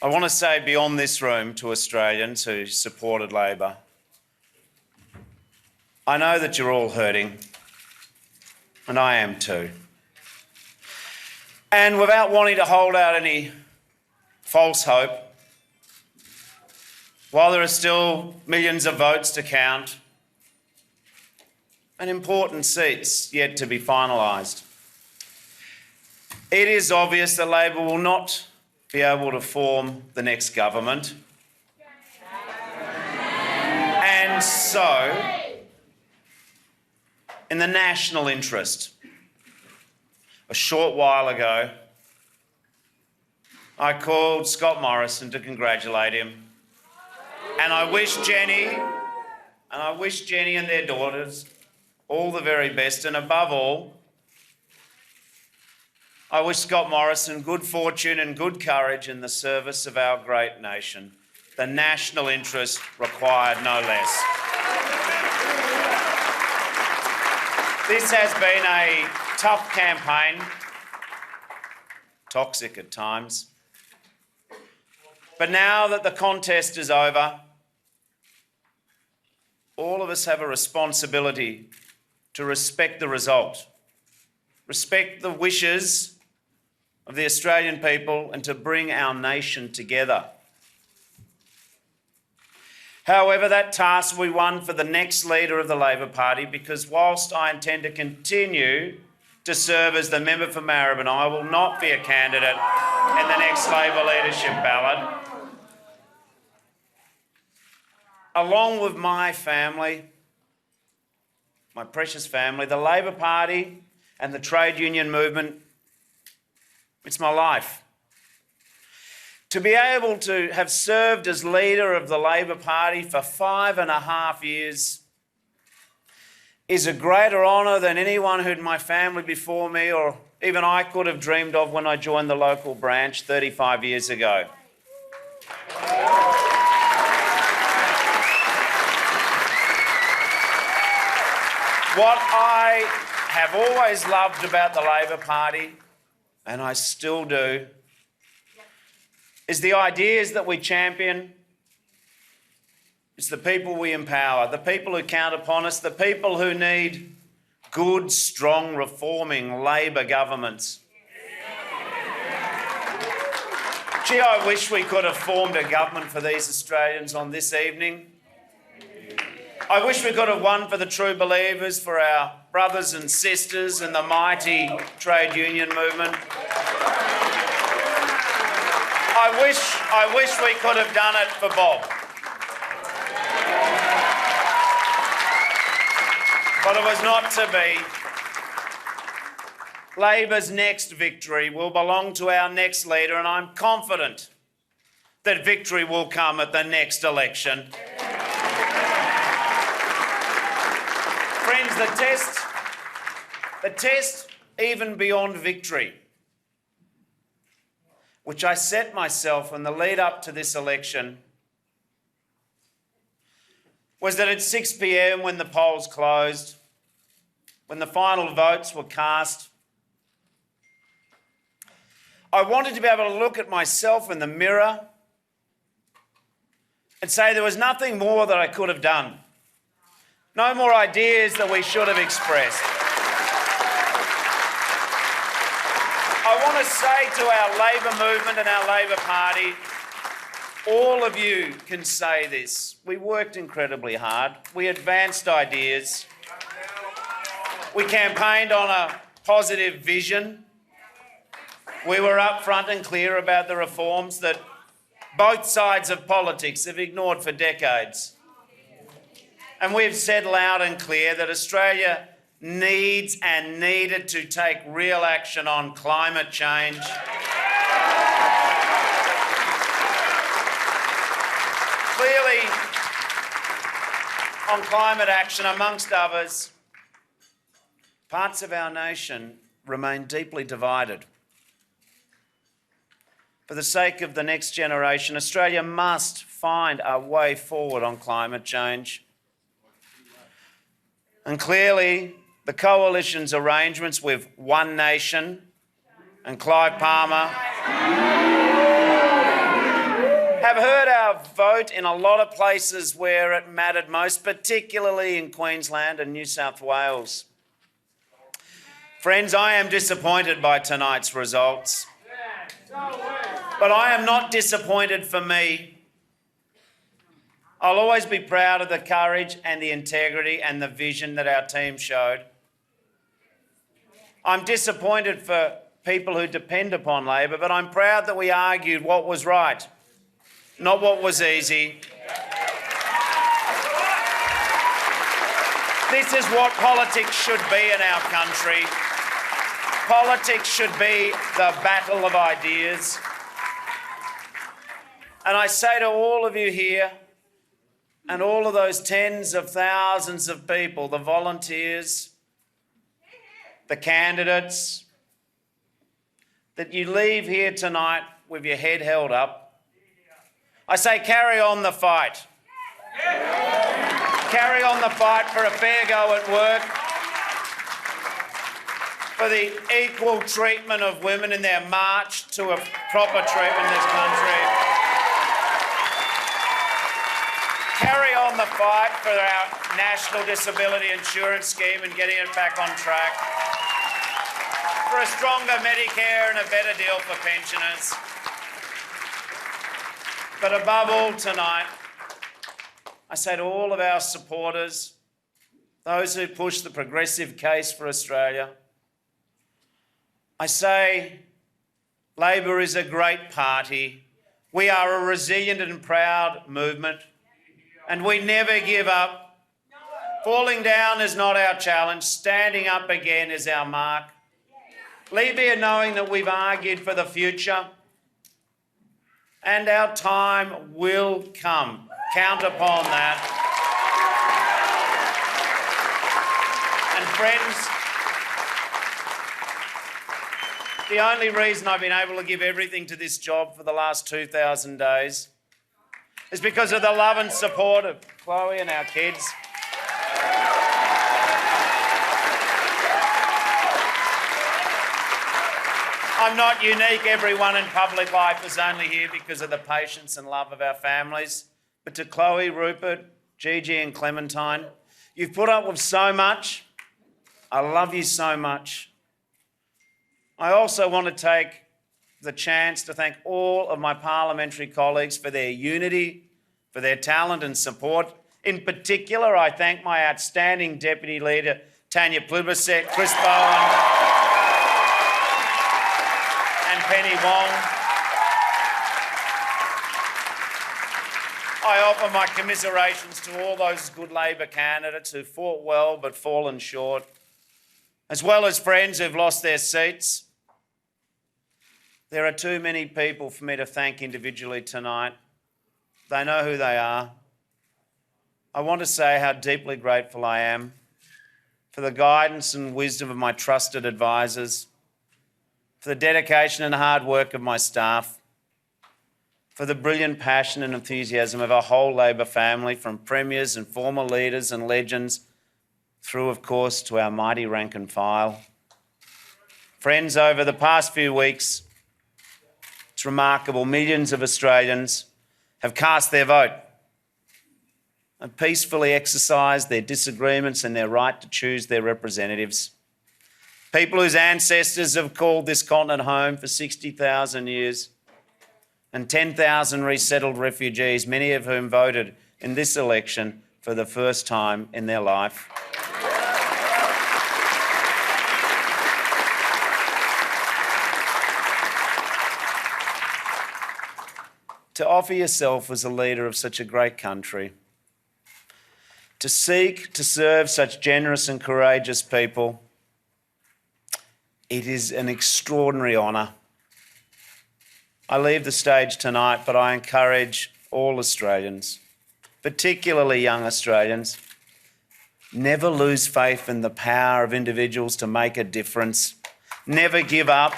I want to say beyond this room to Australians who supported Labor, I know that you're all hurting, and I am too. And without wanting to hold out any false hope, while there are still millions of votes to count and important seats yet to be finalised, it is obvious that Labor will not be able to form the next government. And so, in the national interest, a short while ago, I called Scott Morrison to congratulate him. And I wish Jenny and their daughters all the very best. And above all, I wish Scott Morrison good fortune and good courage in the service of our great nation. The national interest required no less. This has been a tough campaign, toxic at times. But now that the contest is over, all of us have a responsibility to respect the result, respect the wishes of the Australian people, and to bring our nation together. However, that task will be one for the next leader of the Labor Party, because whilst I intend to continue to serve as the member for Maribyrnong, I will not be a candidate in the next Labor leadership ballot. Along with my family, my precious family, the Labor Party and the trade union movement, it's my life. To be able to have served as leader of the Labor Party for 5.5 years is a greater honour than anyone who in my family before me or even I could have dreamed of when I joined the local branch 35 years ago. What I have always loved about the Labor Party, and I still do, is the ideas that we champion. It's the people we empower, the people who count upon us, the people who need good, strong, reforming Labor governments. Gee, I wish we could have formed a government for these Australians on this evening. I wish we could have won for the true believers, for our brothers and sisters in the mighty trade union movement. I wish we could have done it for Bob. But it was not to be. Labor's next victory will belong to our next leader, and I'm confident that victory will come at the next election. Friends, the test even beyond victory, which I set myself in the lead up to this election, was that at 6 p.m, when the polls closed, when the final votes were cast, I wanted to be able to look at myself in the mirror and say there was nothing more that I could have done. No more ideas that we should have expressed. I want to say to our Labor movement and our Labor Party, all of you can say this. We worked incredibly hard. We advanced ideas. We campaigned on a positive vision. We were upfront and clear about the reforms that both sides of politics have ignored for decades. And we've said loud and clear that Australia needs and needed to take real action on climate change. Clearly, on climate action, amongst others, parts of our nation remain deeply divided. For the sake of the next generation, Australia must find a way forward on climate change. And clearly, the Coalition's arrangements with One Nation and Clive Palmer have heard our vote in a lot of places where it mattered most, particularly in Queensland and New South Wales. Friends, I am disappointed by tonight's results. But I am not disappointed for me. I'll always be proud of the courage and the integrity and the vision that our team showed. I'm disappointed for people who depend upon Labor, but I'm proud that we argued what was right, not what was easy. This is what politics should be in our country. Politics should be the battle of ideas. And I say to all of you here, and all of those tens of thousands of people, the volunteers, the candidates, that you leave here tonight with your head held up. I say carry on the fight. Carry on the fight for a fair go at work, for the equal treatment of women in their march to a proper treatment in this country. Carry on the fight for our National Disability Insurance Scheme and getting it back on track, for a stronger Medicare and a better deal for pensioners. But above all tonight, I say to all of our supporters, those who push the progressive case for Australia, I say Labor is a great party. We are a resilient and proud movement. And we never give up. Falling down is not our challenge. Standing up again is our mark. Leave here knowing that we've argued for the future and our time will come. Count upon that. And friends, the only reason I've been able to give everything to this job for the last 2,000 days is because of the love and support of Chloe and our kids. I'm not unique. Everyone in public life is only here because of the patience and love of our families. But to Chloe, Rupert, Gigi and Clementine, you've put up with so much. I love you so much. I also want to take the chance to thank all of my parliamentary colleagues for their unity, for their talent and support. In particular, I thank my outstanding Deputy Leader, Tanya Plibersek, Chris Bowen and Penny Wong. I offer my commiserations to all those good Labor candidates who fought well but fallen short, as well as friends who've lost their seats. There are too many people for me to thank individually tonight. They know who they are. I want to say how deeply grateful I am for the guidance and wisdom of my trusted advisors, for the dedication and hard work of my staff, for the brilliant passion and enthusiasm of our whole Labor family, from premiers and former leaders and legends, through, of course, to our mighty rank and file. Friends, over the past few weeks, it's remarkable, millions of Australians have cast their vote and peacefully exercised their disagreements and their right to choose their representatives. People whose ancestors have called this continent home for 60,000 years, and 10,000 resettled refugees, many of whom voted in this election for the first time in their life. To offer yourself as a leader of such a great country, to seek to serve such generous and courageous people, it is an extraordinary honour. I leave the stage tonight, but I encourage all Australians, particularly young Australians, never lose faith in the power of individuals to make a difference. Never give up.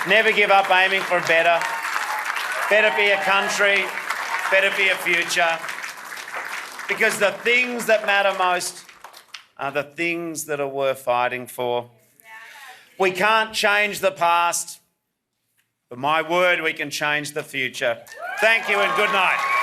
Never give up aiming for better. Better for your country, better for your future. Because the things that matter most are the things that are worth fighting for. We can't change the past, For my word, we can change the future. Thank you and good night.